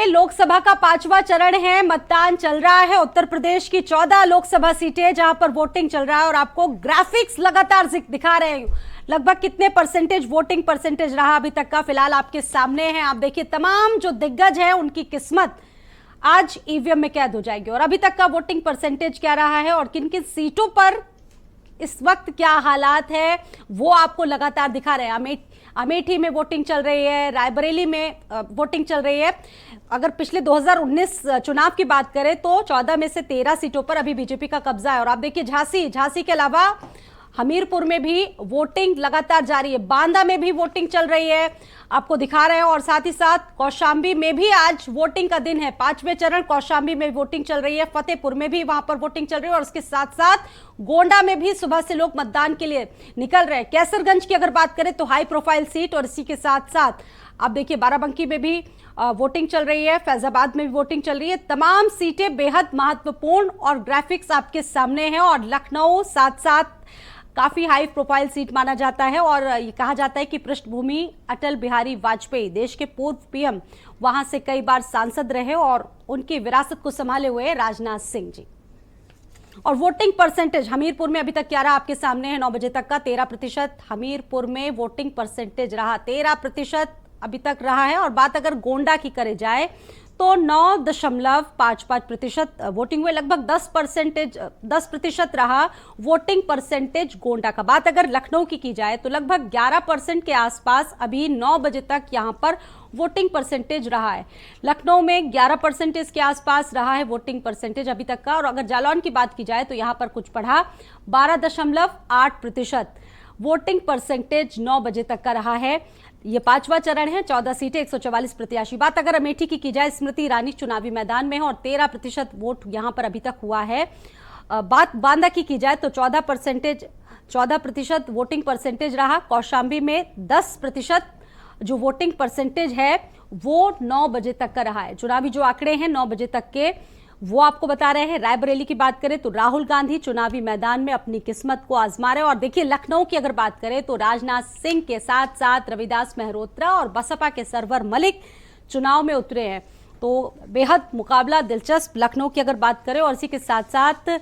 में लोकसभा का 5वां चरण है, मतदान चल रहा है। उत्तर प्रदेश की 14 लोकसभा सीटें जहां पर वोटिंग चल रहा है और आपको ग्राफिक्स लगातार दिखा रहे हैं लगभग कितने परसेंटेज वोटिंग परसेंटेज रहा अभी तक का। फिलहाल आपके सामने है, आप देखिए तमाम जो दिग्गज है उनकी किस्मत आज ईवीएम में कैद हो जाएगी और अभी तक का वोटिंग परसेंटेज क्या रहा है और किन किन सीटों पर इस वक्त क्या हालात है वो आपको लगातार दिखा रहे हैं। अमेठी में वोटिंग चल रही है, रायबरेली में वोटिंग चल रही है। अगर पिछले 2019 चुनाव की बात करें तो 14 में से 13 सीटों पर अभी बीजेपी का कब्जा है। और आप देखिए झांसी के अलावा हमीरपुर में भी वोटिंग लगातार जारी है, बांदा में भी वोटिंग चल रही है, आपको दिखा रहे हैं। और साथ ही साथ कौशाम्बी में भी आज वोटिंग का दिन है, 5वें चरण कौशाम्बी में वोटिंग चल रही है, फतेहपुर में भी वहां पर वोटिंग चल रही है और उसके साथ साथ गोंडा में भी सुबह से लोग मतदान के लिए निकल रहे हैं। कैसरगंज की अगर बात करें तो हाई प्रोफाइल सीट और इसी के साथ साथ आप देखिए बाराबंकी में भी वोटिंग चल रही है, फैजाबाद में भी वोटिंग चल रही है। तमाम सीटें बेहद महत्वपूर्ण और ग्राफिक्स आपके सामने हैं। और लखनऊ साथ साथ काफी हाई प्रोफाइल सीट माना जाता है और ये कहा जाता है कि पृष्ठभूमि अटल बिहारी वाजपेयी, देश के पूर्व पीएम, वहां से कई बार सांसद रहे और उनकी विरासत को संभाले हुए राजनाथ सिंह जी। और वोटिंग परसेंटेज हमीरपुर में अभी तक क्या रहा आपके सामने है, 9 बजे तक का 13% हमीरपुर में वोटिंग परसेंटेज रहा, 13% अभी तक रहा है। और बात अगर गोंडा की करे जाए तो 9.55% वोटिंग हुए, लगभग 10% रहा वोटिंग परसेंटेज गोंडा का। बात अगर लखनऊ की जाए तो लगभग 11% के आसपास अभी 9 बजे तक यहां पर वोटिंग परसेंटेज रहा है। लखनऊ में 11% के आसपास रहा है वोटिंग परसेंटेज अभी तक का। और अगर जालौन की बात की जाए तो यहां पर कुछ बढ़ा, 12.8% वोटिंग परसेंटेज 9 बजे तक का रहा है। ये 5वां चरण है, 14 सीटें, 144 प्रत्याशी। बात अगर अमेठी की जाए, स्मृति ईरानी चुनावी मैदान में है और 13% वोट यहां पर अभी तक हुआ है। बात बांदा की जाए तो 14% वोटिंग परसेंटेज रहा। कौशाम्बी में 10% जो वोटिंग परसेंटेज है वो 9 बजे तक का रहा है। चुनावी जो आंकड़े हैं 9 बजे तक के वो आपको बता रहे हैं। रायबरेली की बात करें तो राहुल गांधी चुनावी मैदान में अपनी किस्मत को आजमा रहे हैं। और देखिए लखनऊ की अगर बात करें तो राजनाथ सिंह के साथ साथ रविदास मेहरोत्रा और बसपा के सरवर मलिक चुनाव में उतरे हैं। तो बेहद मुकाबला दिलचस्प लखनऊ की अगर बात करें। और इसी के साथ साथ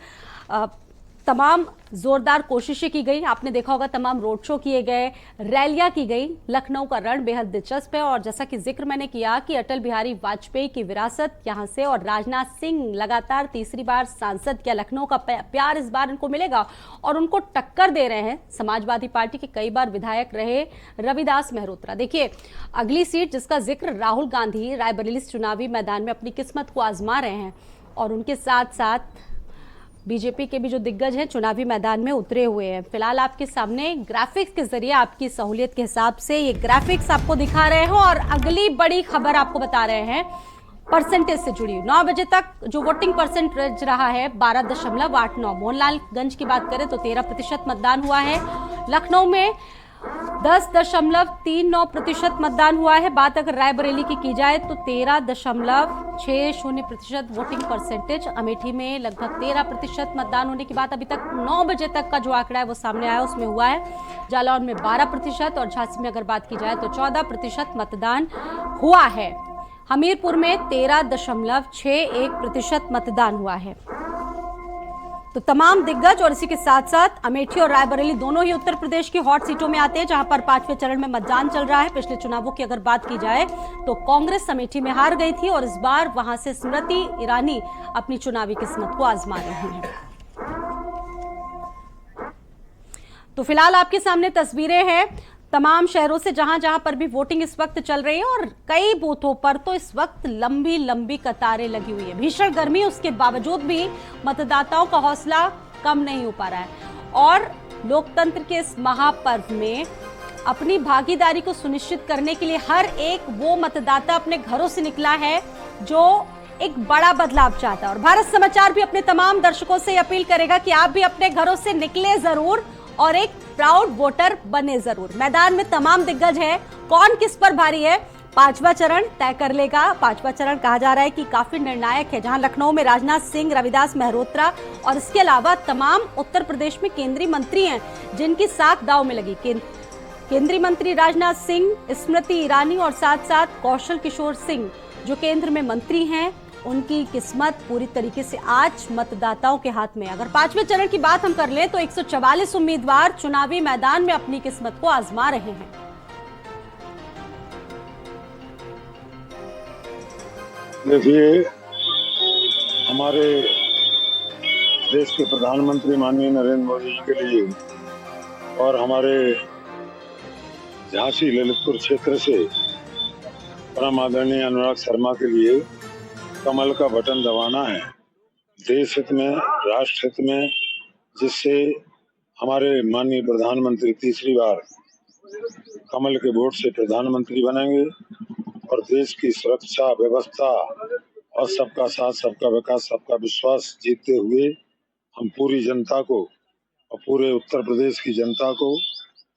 तमाम जोरदार कोशिशें की गई, आपने देखा होगा तमाम रोड शो किए गए, रैलियां की गई। लखनऊ का रण बेहद दिलचस्प है। और जैसा कि जिक्र मैंने किया कि अटल बिहारी वाजपेयी की विरासत यहां से और राजनाथ सिंह लगातार तीसरी बार सांसद, क्या लखनऊ का प्यार इस बार इनको मिलेगा? और उनको टक्कर दे रहे हैं समाजवादी पार्टी के कई बार विधायक रहे रविदास मेहरोत्रा। देखिए अगली सीट जिसका जिक्र, राहुल गांधी रायबरेली चुनावी मैदान में अपनी किस्मत को आजमा रहे हैं और उनके साथ साथ बीजेपी के भी जो दिग्गज हैं चुनावी मैदान में उतरे हुए हैं। फिलहाल आपके सामने ग्राफिक्स के जरिए आपकी सहूलियत के हिसाब से ये ग्राफिक्स आपको दिखा रहे हैं और अगली बड़ी खबर आपको बता रहे हैं परसेंटेज से जुड़ी। 9 बजे तक जो वोटिंग परसेंटेज रहा है 12.89। मोहनलालगंज की बात करें तो 13% मतदान हुआ है। लखनऊ में 10.39% मतदान हुआ है। बात अगर रायबरेली की जाए तो 13.60% वोटिंग परसेंटेज। अमेठी में लगभग 13% मतदान होने की बात अभी तक 9 बजे तक का जो आंकड़ा है वो सामने आया उसमें हुआ है। जालौन में 12% और झांसी में अगर बात की जाए तो 14% मतदान हुआ है। हमीरपुर में 13.61% मतदान हुआ है। तो तमाम दिग्गज और इसी के साथ साथ अमेठी और रायबरेली दोनों ही उत्तर प्रदेश की हॉट सीटों में आते हैं जहां पर 5वें चरण में मतदान चल रहा है। पिछले चुनावों की अगर बात की जाए तो कांग्रेस अमेठी में हार गई थी और इस बार वहां से स्मृति ईरानी अपनी चुनावी किस्मत को आजमा रही हैं। तो फिलहाल आपके सामने तस्वीरें हैं तमाम शहरों से जहां जहां पर भी वोटिंग इस वक्त चल रही है और कई बूथों पर तो इस वक्त लंबी लंबी कतारें लगी हुई है। भीषण गर्मी उसके बावजूद भी मतदाताओं का हौसला कम नहीं हो पा रहा है और लोकतंत्र के इस महापर्व में अपनी भागीदारी को सुनिश्चित करने के लिए हर एक वो मतदाता अपने घरों से निकला है जो एक बड़ा बदलाव चाहता है। और भारत समाचार भी अपने तमाम दर्शकों से अपील करेगा कि आप भी अपने घरों से निकले जरूर और एक प्राउड वोटर बने जरूर। मैदान में तमाम दिग्गज है, कौन किस पर भारी है 5वां चरण तय कर लेगा। 5वां चरण कहा जा रहा है कि काफी निर्णायक है, जहां लखनऊ में राजनाथ सिंह, रविदास मेहरोत्रा और इसके अलावा तमाम उत्तर प्रदेश में केंद्रीय मंत्री हैं जिनकी साख दांव में लगी। केंद्रीय मंत्री राजनाथ सिंह, स्मृति ईरानी और साथ साथ कौशल किशोर सिंह जो केंद्र में मंत्री हैं उनकी किस्मत पूरी तरीके से आज मतदाताओं के हाथ में है। अगर पांचवें चरण की बात हम कर लें तो 144 उम्मीदवार चुनावी मैदान में अपनी किस्मत को आजमा रहे हैं। देखिए, हमारे देश के प्रधानमंत्री माननीय नरेंद्र मोदी जी के लिए और हमारे झांसी ललितपुर क्षेत्र से परम आदरणीय अनुराग शर्मा के लिए कमल का बटन दबाना है, देश हित में, राष्ट्र हित में, जिससे हमारे माननीय प्रधानमंत्री तीसरी बार कमल के वोट से प्रधानमंत्री बनेंगे और देश की सुरक्षा व्यवस्था और सबका साथ, सबका विकास, सबका विश्वास जीतते हुए हम पूरी जनता को और पूरे उत्तर प्रदेश की जनता को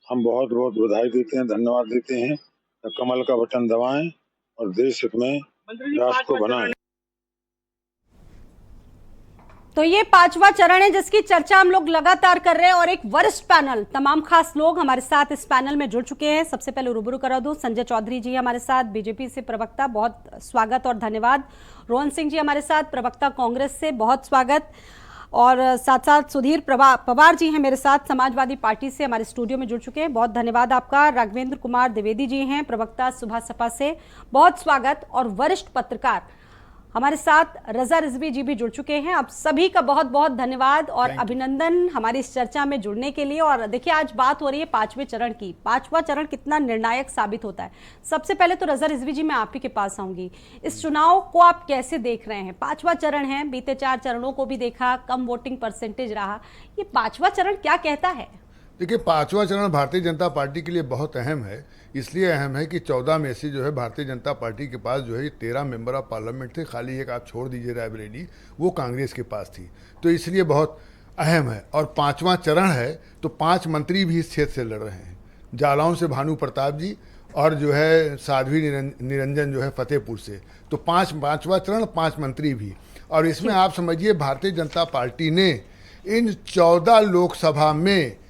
हम बहुत बहुत बधाई देते हैं, धन्यवाद देते हैं। कमल का बटन दबाएं और देश हित में राष्ट्र को बनाएं। तो ये पांचवा चरण है जिसकी चर्चा हम लोग लगातार कर रहे हैं और एक वरिष्ठ पैनल, तमाम खास लोग हमारे साथ इस पैनल में जुड़ चुके हैं। सबसे पहले रूबरू करा दूं, संजय चौधरी जी हमारे साथ, बीजेपी से प्रवक्ता, बहुत स्वागत और धन्यवाद। रोहन सिंह जी हमारे साथ, प्रवक्ता कांग्रेस से, बहुत स्वागत। और साथ साथ सुधीर पवार जी हैं मेरे साथ, समाजवादी पार्टी से हमारे स्टूडियो में जुड़ चुके हैं, बहुत धन्यवाद आपका। राघवेंद्र कुमार द्विवेदी जी हैं, प्रवक्ता सुभा सपा से, बहुत स्वागत। और वरिष्ठ पत्रकार हमारे साथ रजा रिजवी जी भी जुड़ चुके हैं। आप सभी का बहुत बहुत धन्यवाद और अभिनंदन हमारी इस चर्चा में जुड़ने के लिए। और देखिए, आज बात हो रही है पांचवें चरण की। पांचवा चरण कितना निर्णायक साबित होता है। सबसे पहले तो रजा रिजवी जी, मैं आप ही के पास आऊंगी। इस चुनाव को आप कैसे देख रहे हैं? पांचवा चरण है, बीते 4 चरणों को भी देखा, कम वोटिंग परसेंटेज रहा, ये पांचवा चरण क्या कहता है? देखिए, पांचवा चरण भारतीय जनता पार्टी के लिए बहुत अहम है। इसलिए अहम है कि 14 में से जो है भारतीय जनता पार्टी के पास जो है 13 मेंबर ऑफ पार्लियामेंट थे, खाली एक आप छोड़ दीजिए रायबरेली, वो कांग्रेस के पास थी, तो इसलिए बहुत अहम है। और पांचवा चरण है तो 5 मंत्री भी इस क्षेत्र से लड़ रहे हैं। जालौन से भानु प्रताप जी और जो है साध्वी निरंजन जो है फतेहपुर से, तो पांचवा चरण 5 मंत्री भी। और इसमें आप समझिए भारतीय जनता पार्टी ने इन 14 लोकसभा में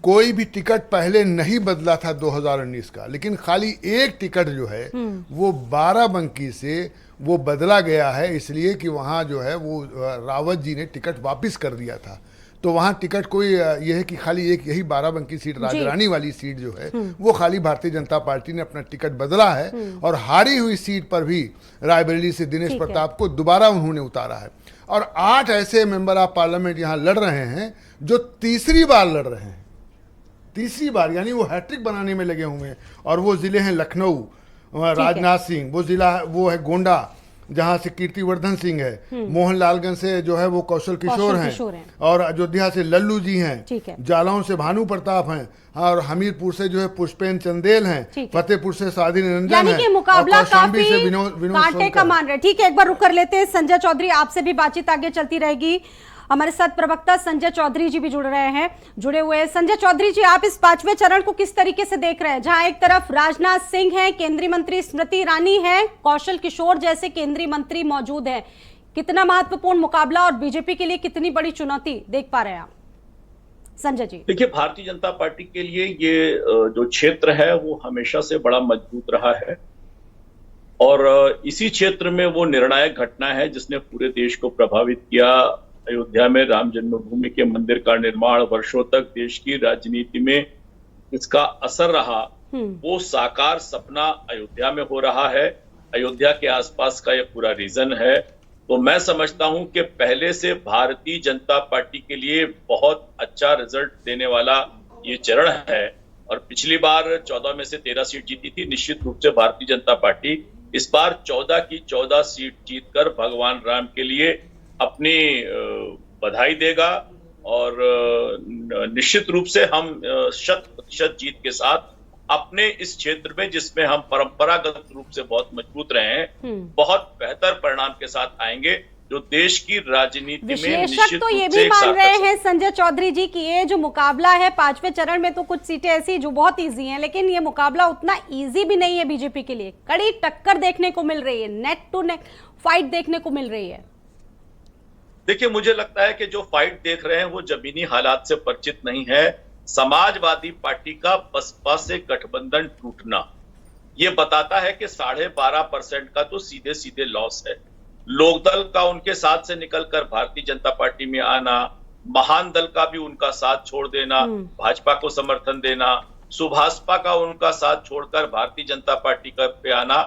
कोई भी टिकट पहले नहीं बदला था 2019 का, लेकिन खाली एक टिकट जो है वो बाराबंकी से वो बदला गया है, इसलिए कि वहाँ जो है वो रावत जी ने टिकट वापस कर दिया था। तो वहाँ टिकट कोई ये है कि खाली एक यही बाराबंकी सीट, राजरानी वाली सीट जो है वो खाली भारतीय जनता पार्टी ने अपना टिकट बदला है। और हारी हुई सीट पर भी रायबरेली से दिनेश प्रताप को दोबारा उन्होंने उतारा है। और 8 ऐसे मेंबर ऑफ पार्लियामेंट यहाँ लड़ रहे हैं जो तीसरी बार लड़ रहे हैं, तीसरी बार, यानी वो हैट्रिक बनाने में लगे हुए हैं। और वो जिले हैं लखनऊ, राजनाथ सिंह, वो जिला वो है गोंडा जहां से कीर्तिवर्धन सिंह है, मोहनलालगंज से जो है वो कौशल किशोर हैं, और अयोध्या से लल्लू जी हैं, जालौन से भानु प्रताप हैं, और हमीरपुर से जो है पुष्पेन चंदेल हैं, फतेहपुर से साध्वी निरंजन हैं, मुकाबला काफी से विनोद कांटे का मान रहे। ठीक है, एक बार रुक कर लेते हैं। संजय चौधरी, आपसे भी बातचीत आगे चलती रहेगी। हमारे साथ प्रवक्ता संजय चौधरी जी भी जुड़े हुए हैं। संजय चौधरी जी, आप इस पांचवें चरण को किस तरीके से देख रहे हैं, जहां एक तरफ राजनाथ सिंह हैं, केंद्रीय मंत्री स्मृति ईरानी है, कौशल किशोर जैसे केंद्रीय मंत्री मौजूद हैं, कितना महत्वपूर्ण मुकाबला और बीजेपी के लिए कितनी बड़ी चुनौती देख पा रहे हैं आप? संजय जी, देखिए, भारतीय जनता पार्टी के लिए ये जो क्षेत्र है वो हमेशा से बड़ा मजबूत रहा है और इसी क्षेत्र में वो निर्णायक घटना है जिसने पूरे देश को प्रभावित किया। अयोध्या में राम जन्मभूमि के मंदिर का निर्माण, वर्षों तक देश की राजनीति में इसका असर रहा, वो साकार सपना अयोध्या में हो रहा है। अयोध्या के आसपास का ये पूरा रीजन है। तो मैं समझता हूं कि पहले से भारतीय जनता पार्टी के लिए बहुत अच्छा रिजल्ट देने वाला ये चरण है। और पिछली बार 14 में से 13 सीट जीती थी। निश्चित रूप से भारतीय जनता पार्टी इस बार 14 की 14 सीट जीतकर भगवान राम के लिए अपनी बधाई देगा और निश्चित रूप से हम 100% जीत के साथ अपने इस क्षेत्र में, जिसमें हम परंपरागत रूप से बहुत मजबूत रहे हैं, बहुत बेहतर परिणाम के साथ आएंगे जो देश की राजनीति में निश्चित तो ये भी मान रहे हैं संजय चौधरी जी कि ये जो मुकाबला है पांचवें चरण में, तो कुछ सीटें ऐसी जो बहुत इजी हैं, लेकिन ये मुकाबला उतना इजी भी नहीं है बीजेपी के लिए। कड़ी टक्कर देखने को मिल रही है, नेक टू नेक फाइट देखने को मिल रही है। देखिए, मुझे लगता है कि जो फाइट देख रहे हैं वो जमीनी हालात से परिचित नहीं है। समाजवादी पार्टी का बसपा से गठबंधन टूटना, ये बताता है कि 12.5% का तो सीधे सीधे लॉस है। लोकदल का उनके साथ से निकलकर भारतीय जनता पार्टी में आना, महान दल का भी उनका साथ छोड़ देना, भाजपा को समर्थन देना, सुभाषपा का उनका साथ छोड़कर भारतीय जनता पार्टी का पे आना,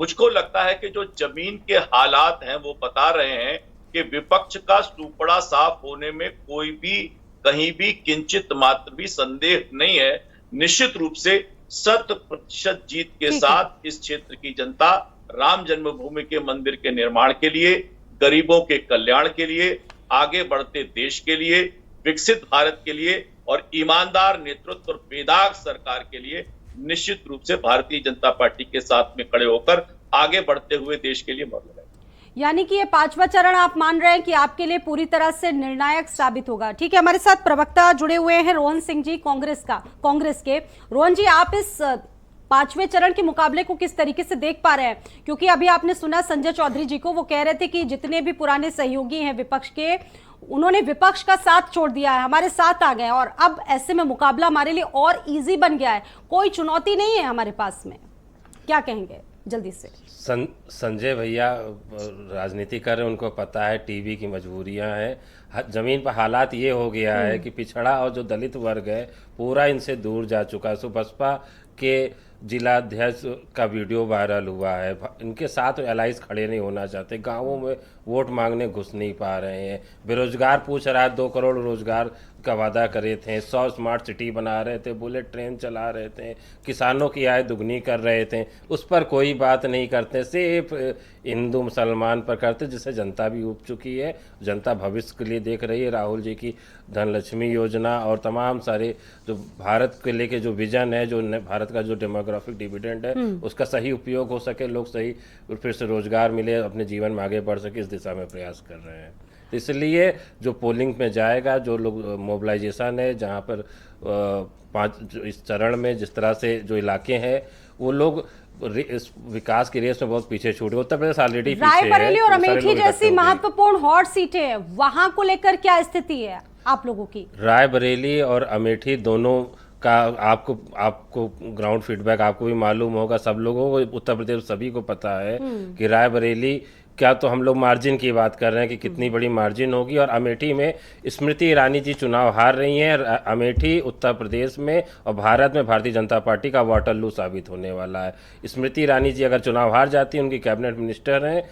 मुझको लगता है कि जो जमीन के हालात हैं वो बता रहे हैं कि विपक्ष का सुपड़ा साफ होने में कोई भी कहीं भी किंचित मात्र भी संदेह नहीं है। निश्चित रूप से 100% जीत के साथ इस क्षेत्र की जनता राम जन्मभूमि के मंदिर के निर्माण के लिए, गरीबों के कल्याण के लिए, आगे बढ़ते देश के लिए, विकसित भारत के लिए और ईमानदार नेतृत्व और बेदाग सरकार के लिए निश्चित रूप से भारतीय जनता पार्टी के साथ में खड़े होकर आगे बढ़ते हुए देश के लिए मर लगाएंगे। यानी कि ये 5वां चरण आप मान रहे हैं कि आपके लिए पूरी तरह से निर्णायक साबित होगा। ठीक है, हमारे साथ प्रवक्ता जुड़े हुए हैं रोहन सिंह जी कांग्रेस के। रोहन जी, आप इस 5वें चरण के मुकाबले को किस तरीके से देख पा रहे हैं? क्योंकि अभी आपने सुना संजय चौधरी जी को, वो कह रहे थे कि जितने भी पुराने सहयोगी हैं विपक्ष के, उन्होंने विपक्ष का साथ छोड़ दिया है, हमारे साथ आ गए और अब ऐसे में मुकाबला हमारे लिए और इजी बन गया है, कोई चुनौती नहीं है हमारे पास में। क्या कहेंगे जल्दी से? संजय भैया राजनीति कर रहे हैं, उनको पता है टीवी की मजबूरियां हैं। जमीन पर हालात ये हो गया है कि पिछड़ा और जो दलित वर्ग है पूरा इनसे दूर जा चुका है। बसपा के जिलाध्यक्ष का वीडियो वायरल हुआ है, इनके साथ एलाइज खड़े नहीं होना चाहते, गांवों में वोट मांगने घुस नहीं पा रहे हैं। बेरोजगार पूछ रहा है, 2 करोड़ रोजगार का वादा करे थे, 100 स्मार्ट सिटी बना रहे थे, बुलेट ट्रेन चला रहे थे, किसानों की आय दुगनी कर रहे थे, उस पर कोई बात नहीं करते, सिर्फ हिंदू मुसलमान पर करते, जिससे जनता भी उब चुकी है। जनता भविष्य के लिए देख रही है। राहुल जी की धनलक्ष्मी योजना और तमाम सारे जो भारत के लेके जो विजन है, जो भारत का जो डेमोग्राफिक डिविडेंड है, उसका सही उपयोग हो सके, लोग सही फिर से रोजगार मिले, अपने जीवन में आगे बढ़ सके, इस दिशा में प्रयास कर रहे हैं। इसलिए जो पोलिंग में जाएगा, जो लोग मोबिलाइजेशन है, जहाँ पर 5 इस चरण में जिस तरह से जो इलाके हैं, वो लोग इस विकास की रेस में बहुत पीछे छूट गए। उत्तर प्रदेश ऑलरेडी पीछे है। रायबरेली और अमेठी जैसी महत्वपूर्ण हॉट सीटें हैं, वहां को लेकर क्या स्थिति है आप लोगों की? रायबरेली और अमेठी दोनों का आपको ग्राउंड फीडबैक आपको भी मालूम होगा, सब लोगों को, उत्तर प्रदेश सभी को पता है कि रायबरेली क्या, तो हम लोग मार्जिन की बात कर रहे हैं कि कितनी बड़ी मार्जिन होगी। और अमेठी में स्मृति ईरानी जी चुनाव हार रही हैं। अमेठी उत्तर प्रदेश में और भारत में भारतीय जनता पार्टी का वाटरलू साबित होने वाला है। स्मृति ईरानी जी अगर चुनाव हार जाती हैं, उनकी कैबिनेट मिनिस्टर हैं,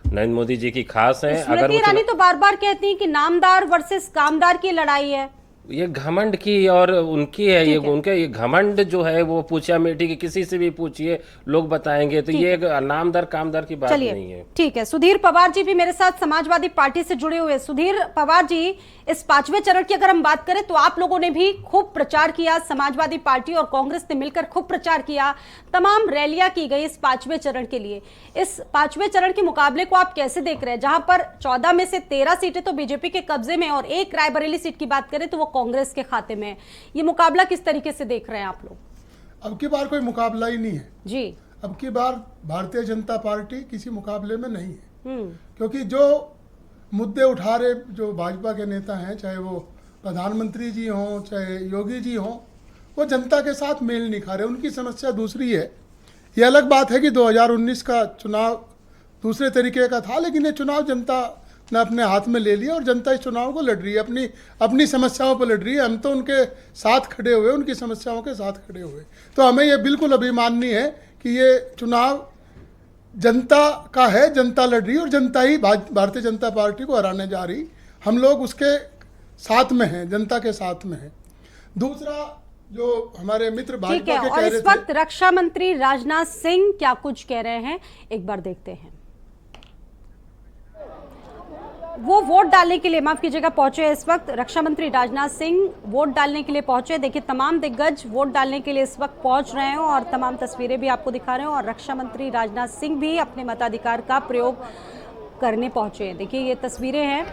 नरेंद्र मोदी जी की खास हैं। स्मृति ईरानी तो बार बार कहती हैं कि नामदार वर्सेस कामदार की लड़ाई है। ये घमंड की और उनकी है, ये उनके ये घमंड जो है वो पूछिए अमेठी की किसी से भी पूछिए, लोग बताएंगे। तो ये नामदार कामदार की बात नहीं है। ठीक है, सुधीर पवार जी भी मेरे साथ समाजवादी पार्टी से जुड़े हुए। सुधीर पवार जी, इस 5वें चरण की अगर हम बात करें तो आप लोगों ने भी खूब प्रचार किया, समाजवादी पार्टी और कांग्रेस ने मिलकर खूब प्रचार किया, तमाम रैलियां की गई इस 5वें चरण के लिए। इस 5वें चरण के मुकाबले को आप कैसे देख रहे हैं, जहां पर 14 में से 13 सीटें तो बीजेपी के कब्जे में और 1 रायबरेली सीट की बात करें तो वो कांग्रेस के खाते में? ये मुकाबला किस तरीके से देख रहे हैं आप लोग? अब की बार कोई मुकाबला ही नहीं है जी। अब की बार भारतीय जनता पार्टी किसी मुकाबले में नहीं है, क्योंकि जो मुद्दे उठा रहे जो भाजपा के नेता हैं, चाहे वो प्रधानमंत्री जी हों चाहे योगी जी हों, वो जनता के साथ मेल नहीं खा रहे। उनकी समस्या दूसरी है। ये अलग बात है कि 2019 का चुनाव दूसरे तरीके का था, लेकिन ये चुनाव जनता ने अपने हाथ में ले लिया और जनता इस चुनाव को लड़ रही है, अपनी समस्याओं पर लड़ रही है। हम तो उनके साथ खड़े हुए, उनकी समस्याओं के साथ खड़े हुए। तो हमें ये बिल्कुल अभिमानी है कि ये चुनाव जनता का है, जनता लड़ रही है और जनता ही भारतीय जनता पार्टी को हराने जा रही। हम लोग उसके साथ में हैं, जनता के साथ में हैं। दूसरा जो हमारे मित्र भाजपा के कह रहे थे, इस वक्त रक्षा मंत्री राजनाथ सिंह क्या कुछ कह रहे हैं, एक बार देखते हैं। वो वोट डालने के लिए, माफ कीजिएगा, पहुंचे इस वक्त रक्षा मंत्री राजनाथ सिंह वोट डालने के लिए पहुंचे। देखिए, तमाम दिग्गज वोट डालने के लिए इस वक्त पहुंच रहे हैं और तमाम तस्वीरें भी आपको दिखा रहे हैं और रक्षा मंत्री राजनाथ सिंह भी अपने मताधिकार का प्रयोग करने पहुंचे हैं। देखिए, ये तस्वीरें हैं।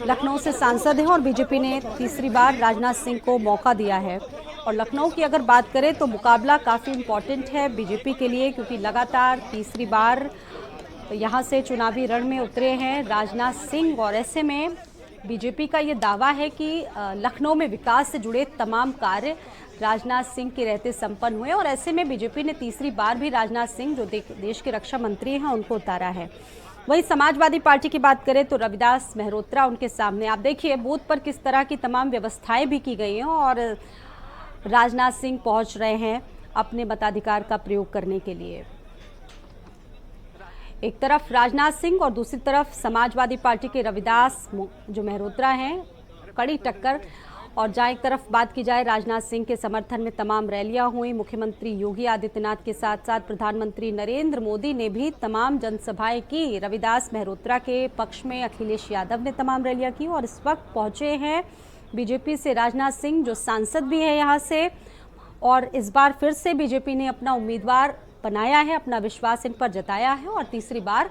लखनऊ से सांसद हैं और बीजेपी ने तीसरी बार राजनाथ सिंह को मौका दिया है। और लखनऊ की अगर बात करें तो मुकाबला काफ़ी इम्पोर्टेंट है बीजेपी के लिए, क्योंकि लगातार तीसरी बार तो यहाँ से चुनावी रण में उतरे हैं राजनाथ सिंह और ऐसे में बीजेपी का ये दावा है कि लखनऊ में विकास से जुड़े तमाम कार्य राजनाथ सिंह के रहते संपन्न हुए और ऐसे में बीजेपी ने तीसरी बार भी राजनाथ सिंह जो देश के रक्षा मंत्री हैं उनको उतारा है। वहीं समाजवादी पार्टी की बात करें तो रविदास मेहरोत्रा उनके सामने। आप देखिए बूथ पर किस तरह की तमाम व्यवस्थाएं भी की गई हैं और राजनाथ सिंह पहुंच रहे हैं अपने मताधिकार का प्रयोग करने के लिए। एक तरफ राजनाथ सिंह और दूसरी तरफ समाजवादी पार्टी के रविदास जो मेहरोत्रा हैं, कड़ी टक्कर। और जहाँ एक तरफ बात की जाए राजनाथ सिंह के समर्थन में तमाम रैलियां हुई, मुख्यमंत्री योगी आदित्यनाथ के साथ साथ प्रधानमंत्री नरेंद्र मोदी ने भी तमाम जनसभाएं की। रविदास मेहरोत्रा के पक्ष में अखिलेश यादव ने तमाम रैलियां की और इस वक्त पहुंचे हैं बीजेपी से राजनाथ सिंह जो सांसद भी है यहाँ से, और इस बार फिर से बीजेपी ने अपना उम्मीदवार बनाया है, अपना विश्वास इन पर जताया है और तीसरी बार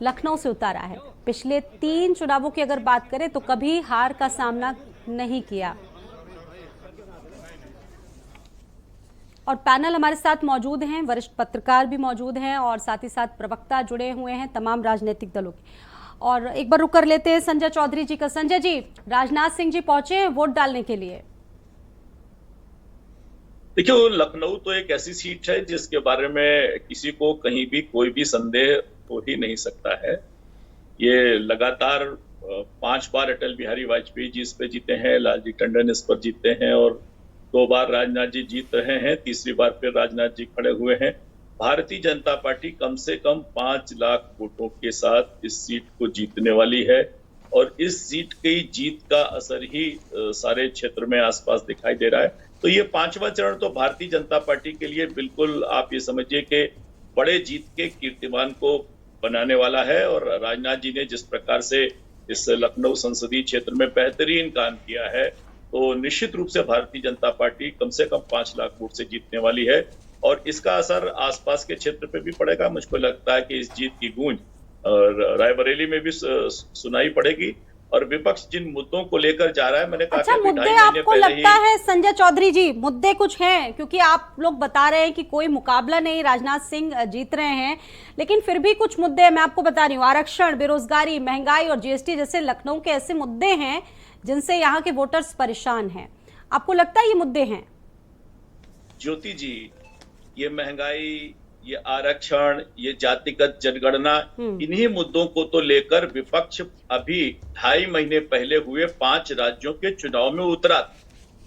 लखनऊ से उतारा है। पिछले 3 चुनावों की अगर बात करें तो कभी हार का सामना नहीं किया। और पैनल हमारे साथ मौजूद हैं, वरिष्ठ पत्रकार भी मौजूद हैं और साथ ही साथ प्रवक्ता जुड़े हुए हैं तमाम राजनीतिक दलों के। और एक बार रुक कर लेते हैं संजय चौधरी जी का। संजय जी, राजनाथ सिंह जी पहुंचे हैं वोट डालने के लिए। देखिए, लखनऊ तो एक ऐसी सीट है जिसके बारे में किसी को कहीं भी कोई भी संदेह हो ही नहीं सकता है। ये लगातार 5 बार अटल बिहारी वाजपेयी जी इस पे जीते हैं, लालजी टंडन इस पर जीते हैं और 2 बार राजनाथ जी जीत रहे हैं, तीसरी बार फिर राजनाथ जी खड़े हुए हैं। भारतीय जनता पार्टी कम से कम 5 लाख वोटों के साथ इस सीट को जीतने वाली है और इस सीट की जीत का असर ही सारे क्षेत्र में आसपास दिखाई दे रहा है। तो ये 5वां चरण तो भारतीय जनता पार्टी के लिए बिल्कुल आप ये समझिए कि बड़े जीत के कीर्तिमान को बनाने वाला है। और राजनाथ जी ने जिस प्रकार से इस लखनऊ संसदीय क्षेत्र में बेहतरीन काम किया है तो निश्चित रूप से भारतीय जनता पार्टी कम से कम 5 लाख वोट से जीतने वाली है और इसका असर आसपास के क्षेत्र पे भी पड़ेगा। मुझको लगता है कि इस जीत की गूंज रायबरेली में भी सुनाई पड़ेगी और विपक्ष जिन मुद्दों को लेकर जा रहा है, मैंने कहा अच्छा, मुद्दे आपको लगता है संजय चौधरी जी मुद्दे कुछ हैं? क्योंकि आप लोग बता रहे हैं कि कोई मुकाबला नहीं, राजनाथ सिंह जीत रहे हैं, लेकिन फिर भी कुछ मुद्दे हैं। मैं आपको बता रही हूँ, आरक्षण, बेरोजगारी, महंगाई और जीएसटी जैसे लखनऊ के ऐसे मुद्दे हैं जिनसे यहाँ के वोटर्स परेशान हैं। आपको लगता है ये मुद्दे हैं? ज्योति जी, ये महंगाई, ये आरक्षण, ये जातिगत जनगणना, इन्हीं मुद्दों को तो लेकर विपक्ष अभी 2.5 महीने पहले हुए 5 राज्यों के चुनाव में उतरा।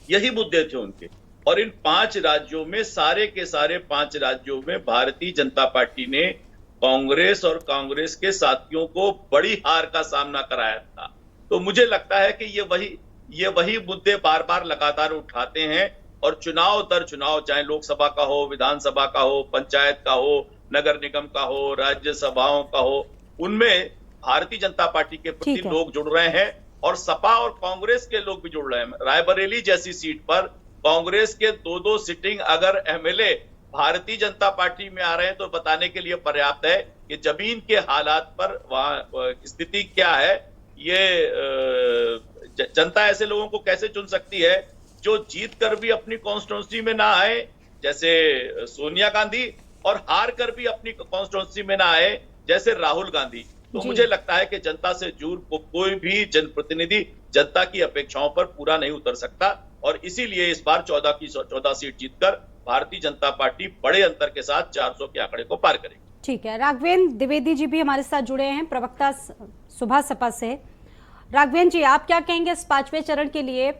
यही मुद्दे थे उनके और इन 5 राज्यों में सारे के सारे 5 राज्यों में भारतीय जनता पार्टी ने कांग्रेस और कांग्रेस के साथियों को बड़ी हार का सामना कराया था। तो मुझे लगता है कि ये वही मुद्दे बार बार लगातार उठाते हैं और चुनाव दर चुनाव, चाहे लोकसभा का हो, विधानसभा का हो, पंचायत का हो, नगर निगम का हो, राज्य सभाओं का हो, उनमें भारतीय जनता पार्टी के प्रति लोग जुड़ रहे हैं और सपा और कांग्रेस के लोग भी जुड़ रहे हैं। रायबरेली जैसी सीट पर कांग्रेस के 2-2 सिटिंग अगर एमएलए भारतीय जनता पार्टी में आ रहे हैं तो बताने के लिए पर्याप्त है कि जमीन के हालात पर वहां स्थिति क्या है। ये जनता ऐसे लोगों को कैसे चुन सकती है जो जीत कर भी अपनी कॉन्स्टिट्यूंसी में ना आए, जैसे सोनिया गांधी, और हार कर भी अपनी कॉन्स्टिट्यूंसी में ना आए, जैसे राहुल गांधी। तो मुझे लगता है कि जनता से जुड़ कोई भी जनप्रतिनिधि जनता की अपेक्षाओं पर पूरा नहीं उतर सकता और इसीलिए इस बार 14 सीट जीतकर भारतीय जनता पार्टी बड़े अंतर के साथ 400 के आंकड़े को पार करेगी। ठीक है, राघवेंद्र द्विवेदी जी भी हमारे साथ जुड़े हैं, प्रवक्ता सुबह सपा से। राघवेंद्र जी, आप क्या कहेंगे इस 5वें चरण के लिए?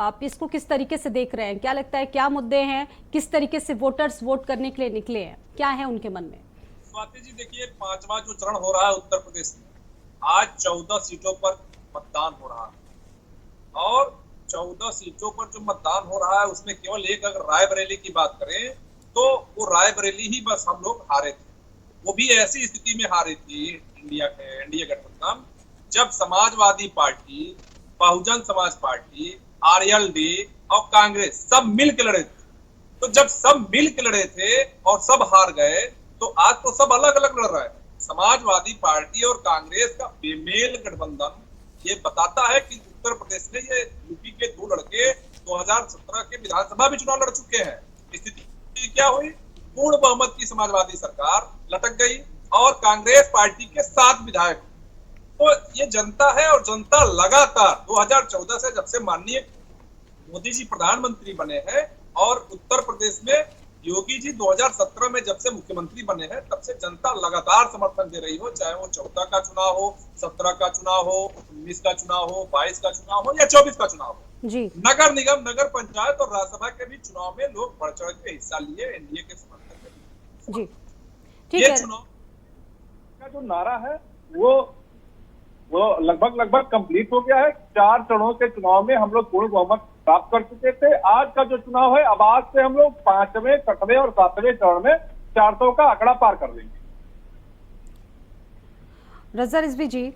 आप इसको किस तरीके से देख रहे हैं? क्या लगता है क्या मुद्दे हैं, किस तरीके से वोटर्स वोट करने के लिए निकले हैं, क्या है उनके मन में? स्वाति जी, देखिए 5वां जो चरण हो रहा है उत्तर प्रदेश में, आज 14 सीटों पर मतदान हो रहा है और 14 सीटों पर जो मतदान हो रहा है उसमें केवल एक अगर रायबरेली की बात करें तो वो रायबरेली ही बस हम लोग हारे थे। वो भी ऐसी स्थिति में हारे थी एनडीए गठबंधन जब Samajwadi party, Bahujan Samaj party, RLD और कांग्रेस सब मिल के लड़े थे। तो जब सब मिल के लड़े थे और सब हार गए तो आज तो सब अलग अलग लड़ रहा है। समाजवादी पार्टी और कांग्रेस का बेमेल गठबंधन ये बताता है कि उत्तर प्रदेश में ये यूपी के 2 लड़के 2017 के विधानसभा में चुनाव लड़ चुके हैं। स्थिति क्या हुई? पूर्ण बहुमत की समाजवादी सरकार लटक गई और कांग्रेस पार्टी के 7 विधायक तो ये जनता है, और जनता लगातार 2014 से, जब से माननीय मोदी जी प्रधानमंत्री बने हैं और उत्तर प्रदेश में योगी जी 2017 में जब से मुख्यमंत्री बने हैं, तब से जनता लगातार समर्थन दे रही हो, चाहे वो 14 का चुनाव हो, 17 का चुनाव हो, 19 का चुनाव हो, 22 का चुनाव हो या 24 का चुनाव हो। जी। नगर निगम, नगर पंचायत और राज्यसभा के भी चुनाव में लोग बढ़ चढ़ के हिस्सा लिए एनडीए के समर्थन में। जी ठीक ये है। चुनाव का जो नारा है वो लगभग कंप्लीट हो गया है। 4 चरणों के चुनाव में हम लोग पूर्ण बहुमत प्राप्त कर चुके थे। आज का जो चुनाव है, अब आज से हम लोग 5वें, 6वें और 7वें चरण में 400 का आंकड़ा पार कर लेंगे। रजा रिजवी जी,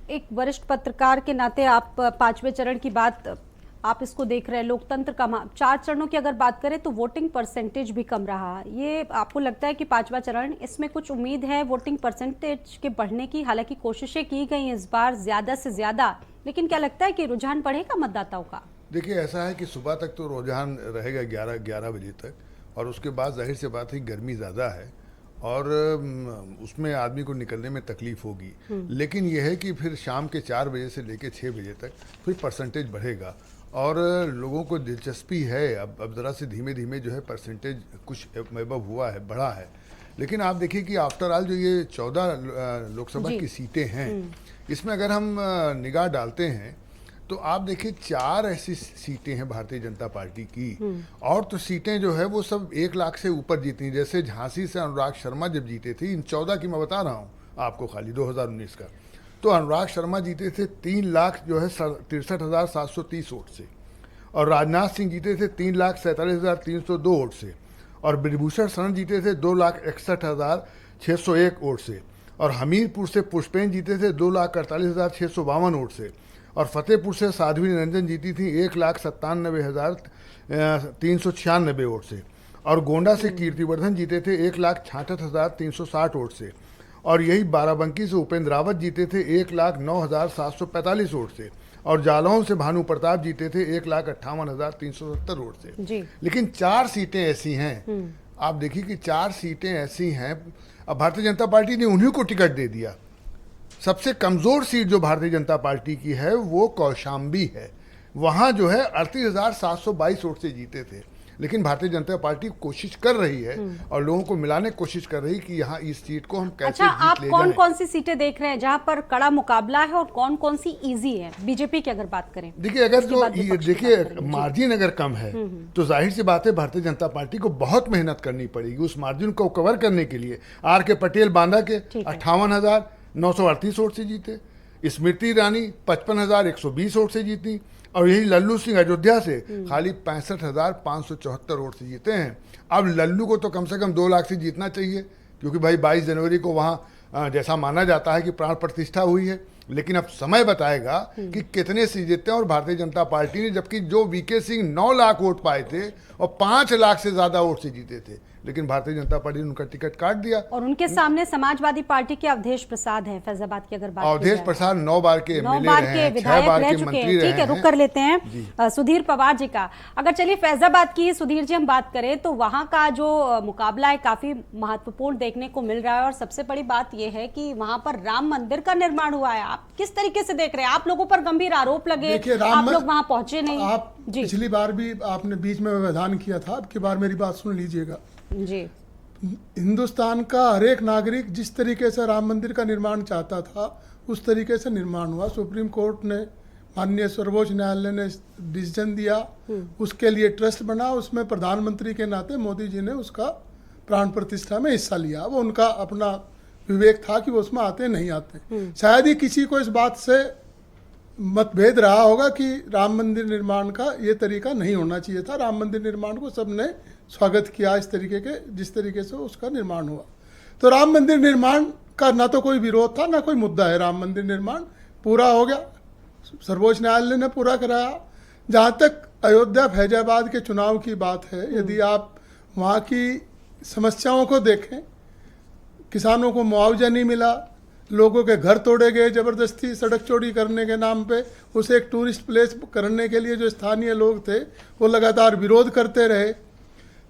एक वरिष्ठ पत्रकार के नाते आप 5वें चरण की बात आप इसको देख रहे हैं, लोकतंत्र का 4 चरणों की अगर बात करें तो वोटिंग परसेंटेज भी कम रहा। ये आपको लगता है कि 5वां चरण, इसमें कुछ उम्मीद है वोटिंग परसेंटेज के बढ़ने की? हालांकि कोशिशें की गई इस बार ज्यादा से ज्यादा, लेकिन क्या लगता है कि रुझान बढ़ेगा मतदाताओं का? देखिए, ऐसा है कि सुबह तक तो रुझान रहेगा 11 बजे तक, और उसके बाद जाहिर सी बात है गर्मी ज़्यादा है और उसमें आदमी को निकलने में तकलीफ होगी। लेकिन यह है कि फिर शाम के 4 बजे से लेकर 6 बजे तक फिर परसेंटेज बढ़ेगा और लोगों को दिलचस्पी है। अब ज़रा से धीमे धीमे जो है परसेंटेज कुछ अबव हुआ है, बढ़ा है। लेकिन आप देखिए कि आफ्टर ऑल जो ये 14 लोकसभा की सीटें हैं, इसमें अगर हम निगाह डालते हैं तो आप देखिए 4 ऐसी सीटें हैं भारतीय जनता पार्टी की, और तो सीटें जो है वो सब 1 लाख से ऊपर जीती। जैसे झांसी से अनुराग शर्मा जब जीते थे, इन 14 की मैं बता रहा हूँ आपको खाली 2019 का, तो अनुराग शर्मा जीते थे 3 लाख जो है 63,730 वोट से, और राजनाथ सिंह जीते थे 3,47,302 वोट से, और ब्रिजभूषण शरण जीते थे 2,61,601 वोट से, और हमीरपुर से पुष्पेन जीते थे 2,48,652 वोट से, और फतेहपुर से साध्वी निरंजन जीती थी 1,97,396 वोट से, और गोंडा से कीर्तिवर्धन जीते थे 1,66,360 वोट से, और यही बाराबंकी से उपेंद्र रावत जीते थे 1,09,745 वोट से, और जालौन से भानु प्रताप जीते थे 1,58,370 वोट से। लेकिन 4 सीटें ऐसी हैं, आप देखिए कि 4 सीटें ऐसी हैं, अब भारतीय जनता पार्टी ने उन्हीं को टिकट दे दिया। सबसे कमज़ोर सीट जो भारतीय जनता पार्टी की है वो कौशाम्बी है, वहाँ जो है 38,722 वोट से जीते थे। लेकिन भारतीय जनता पार्टी कोशिश कर रही है और लोगों को मिलाने की कोशिश कर रही है कि यहाँ इस सीट को हम कैसे अच्छा, जीत आप ले कौन जाएं। कौन सी सीटें देख रहे हैं जहां पर कड़ा मुकाबला है और कौन कौन सी इजी है? बीजेपी की अगर बात करें, देखिए, अगर उसके जो बाद विपक्ष की देखिए बात करेंगे। मार्जिन अगर कम है तो जाहिर सी बात है भारतीय जनता पार्टी को बहुत मेहनत करनी पड़ेगी उस मार्जिन को कवर करने के लिए। आर के पटेल बांदा के 58,938 वोट से जीते, स्मृति ईरानी 55,120 वोट से जीती, और यही लल्लू सिंह अयोध्या से खाली 65,574 वोट से जीते हैं। अब लल्लू को तो कम से कम 2 लाख से जीतना चाहिए, क्योंकि भाई 22 जनवरी को वहाँ जैसा माना जाता है कि प्राण प्रतिष्ठा हुई है। लेकिन अब समय बताएगा कि कितने सीट जीतते हैं। और भारतीय जनता पार्टी ने, जबकि जो वीके सिंह 9 लाख वोट पाए थे और 5 लाख से ज्यादा वोट से जीते थे, लेकिन भारतीय जनता पार्टी ने उनका टिकट काट दिया। और उनके सामने समाजवादी पार्टी के अवधेश प्रसाद हैं, फैजाबाद की अगर बात अवधेश प्रसाद 9 बार के एमएलए रहे हैं, 6 विधायक बार रह के चुके मंत्री हैं। रहे ठीक है, रुक हैं। कर लेते हैं सुधीर पवार जी का। अगर चलिए फैजाबाद की सुधीर जी हम बात करें तो वहां का जो मुकाबला है काफी महत्वपूर्ण देखने को मिल रहा है, और सबसे बड़ी बात यह है कि वहां पर राम मंदिर का निर्माण हुआ है। आप किस तरीके से देख रहे हैं? आप लोगों पर गंभीर आरोप लगे, आप लोग वहां पहुंचे नहीं। आप पिछली बार भी आपने बीच में व्यवधान किया था, अब की बार मेरी बात सुन लीजिएगा जी। हिंदुस्तान का हर एक नागरिक जिस तरीके से राम मंदिर का निर्माण चाहता था उस तरीके से निर्माण हुआ। सुप्रीम कोर्ट ने, माननीय सर्वोच्च न्यायालय ने डिसीजन दिया, उसके लिए ट्रस्ट बना, उसमें प्रधानमंत्री के नाते मोदी जी ने उसका प्राण प्रतिष्ठा में हिस्सा लिया। वो उनका अपना विवेक था कि वो उसमें आते नहीं आते। शायद ही किसी को इस बात से मतभेद रहा होगा कि राम मंदिर निर्माण का ये तरीका नहीं होना चाहिए था। राम मंदिर निर्माण को सबने स्वागत किया, इस तरीके के जिस तरीके से उसका निर्माण हुआ। तो राम मंदिर निर्माण का ना तो कोई विरोध था ना कोई मुद्दा है। राम मंदिर निर्माण पूरा हो गया, सर्वोच्च न्यायालय ने पूरा कराया। जहाँ तक अयोध्या फैजाबाद के चुनाव की बात है, यदि आप वहाँ की समस्याओं को देखें, किसानों को मुआवजा नहीं मिला, लोगों के घर तोड़े गए ज़बरदस्ती सड़क चौड़ी करने के नाम पे, उसे एक टूरिस्ट प्लेस करने के लिए जो स्थानीय लोग थे वो लगातार विरोध करते रहे।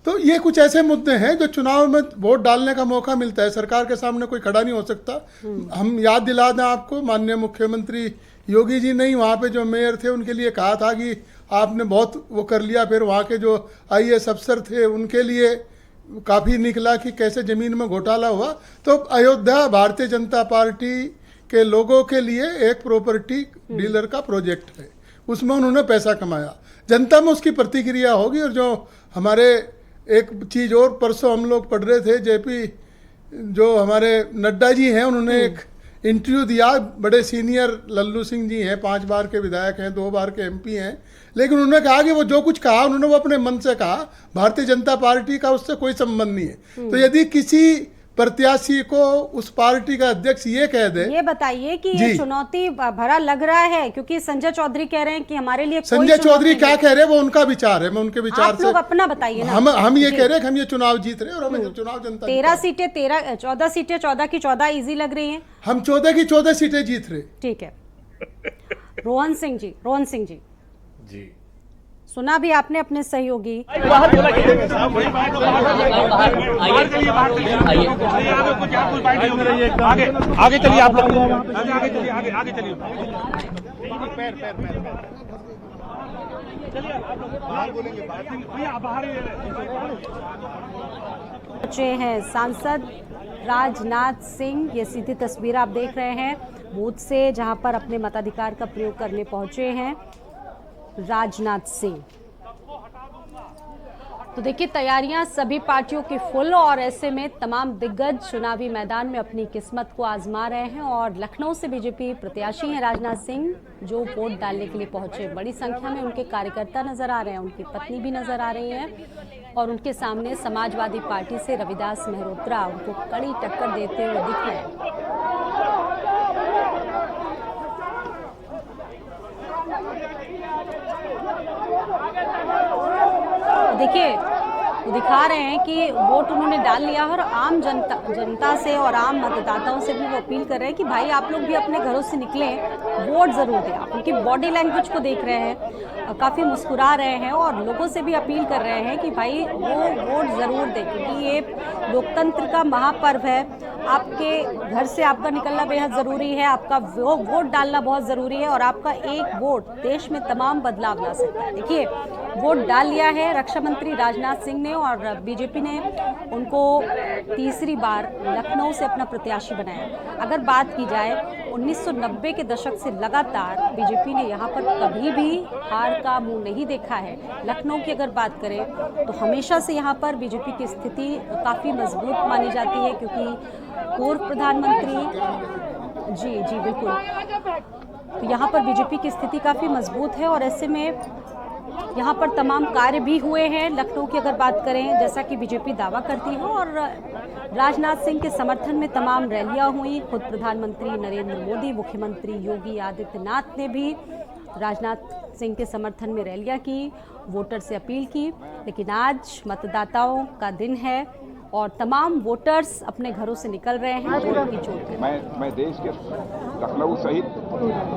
तो ये कुछ ऐसे मुद्दे हैं जो चुनाव में वोट डालने का मौका मिलता है, सरकार के सामने कोई खड़ा नहीं हो सकता। हम याद दिला दें आपको, माननीय मुख्यमंत्री योगी जी ने ही वहाँ पे जो मेयर थे उनके लिए कहा था कि आपने बहुत वो कर लिया। फिर वहाँ के जो IAS अफसर थे उनके लिए काफ़ी निकला कि कैसे ज़मीन में घोटाला हुआ। तो अयोध्या भारतीय जनता पार्टी के लोगों के लिए एक प्रॉपर्टी डीलर का प्रोजेक्ट है, उसमें उन्होंने पैसा कमाया, जनता में उसकी प्रतिक्रिया होगी। और जो हमारे एक चीज़ और परसों हम लोग पढ़ रहे थे, JP जो हमारे नड्डा जी हैं उन्होंने एक इंटरव्यू दिया, बड़े सीनियर लल्लू सिंह जी हैं, 5 बार के विधायक हैं, 2 बार के MP हैं, लेकिन उन्होंने कहा कि वो जो कुछ कहा उन्होंने वो अपने मन से कहा, भारतीय जनता पार्टी का उससे कोई संबंध नहीं है। तो यदि किसी प्रत्याशी को उस पार्टी का अध्यक्ष ये कह दे, ये बताइए कि ये चुनौती भरा लग रहा है, क्योंकि संजय चौधरी कह रहे हैं कि हमारे लिए संजय चौधरी क्या कह रहे हैं वो उनका विचार है, मैं उनके विचार आप लोग अपना बताइए ना। हम ये कह रहे हैं कि हम ये चुनाव जीत रहे हैं और हमें चुनाव जनता 14 सीटें 14 की 14 इजी लग रही हैं। हम 14 की 14 सीटें जीत रहे। ठीक है। रोहन सिंह जी जी सुना भी आपने अपने सहयोगी आगे चलिए आप लोग, आगे चलिए बच्चे हैं सांसद राजनाथ सिंह। ये सीधी तस्वीर आप देख रहे हैं बूथ से, जहां पर अपने मताधिकार का प्रयोग करने पहुंचे हैं राजनाथ सिंह। तो देखिए तैयारियां सभी पार्टियों की फुल, और ऐसे में तमाम दिग्गज चुनावी मैदान में अपनी किस्मत को आजमा रहे हैं। और लखनऊ से बीजेपी प्रत्याशी हैं राजनाथ सिंह, जो वोट डालने के लिए पहुंचे। बड़ी संख्या में उनके कार्यकर्ता नजर आ रहे हैं, उनकी पत्नी भी नजर आ रही है, और उनके सामने समाजवादी पार्टी से रविदास मेहरोत्रा उनको कड़ी टक्कर देते हुए दिख रहे हैं। देखिए वो दिखा रहे हैं कि वोट उन्होंने डाल लिया, और आम जनता से और आम मतदाताओं से भी वो अपील कर रहे हैं कि भाई आप लोग भी अपने घरों से निकलें, वोट ज़रूर दें। आप उनकी बॉडी लैंग्वेज को देख रहे हैं, काफ़ी मुस्कुरा रहे हैं, और लोगों से भी अपील कर रहे हैं कि भाई वो वोट ज़रूर दें, क्योंकि ये लोकतंत्र का महापर्व है। आपके घर से आपका निकलना बेहद ज़रूरी है, आपका वोट डालना बहुत ज़रूरी है, और आपका एक वोट देश में तमाम बदलाव ला सकता है। देखिए वोट डाल लिया है रक्षा मंत्री राजनाथ सिंह ने, और बीजेपी ने उनको तीसरी बार लखनऊ से अपना प्रत्याशी बनाया। अगर बात की जाए 1990 के दशक से लगातार बीजेपी ने यहाँ पर कभी भी हार का मुंह नहीं देखा है। लखनऊ की अगर बात करें तो हमेशा से यहाँ पर बीजेपी की स्थिति काफ़ी मजबूत मानी जाती है, क्योंकि पूर्व प्रधानमंत्री जी बिल्कुल, तो यहाँ पर बीजेपी की स्थिति काफ़ी मजबूत है। और ऐसे में यहाँ पर तमाम कार्य भी हुए हैं। लखनऊ की अगर बात करें, जैसा कि बीजेपी दावा करती है, और राजनाथ सिंह के समर्थन में तमाम रैलियां हुई। खुद प्रधानमंत्री नरेंद्र मोदी, मुख्यमंत्री योगी आदित्यनाथ ने भी राजनाथ सिंह के समर्थन में रैलियां की, वोटर से अपील की। लेकिन आज मतदाताओं का दिन है और तमाम वोटर्स अपने घरों से निकल रहे हैं वोट की चोट पे। मैं देश के लखनऊ सहित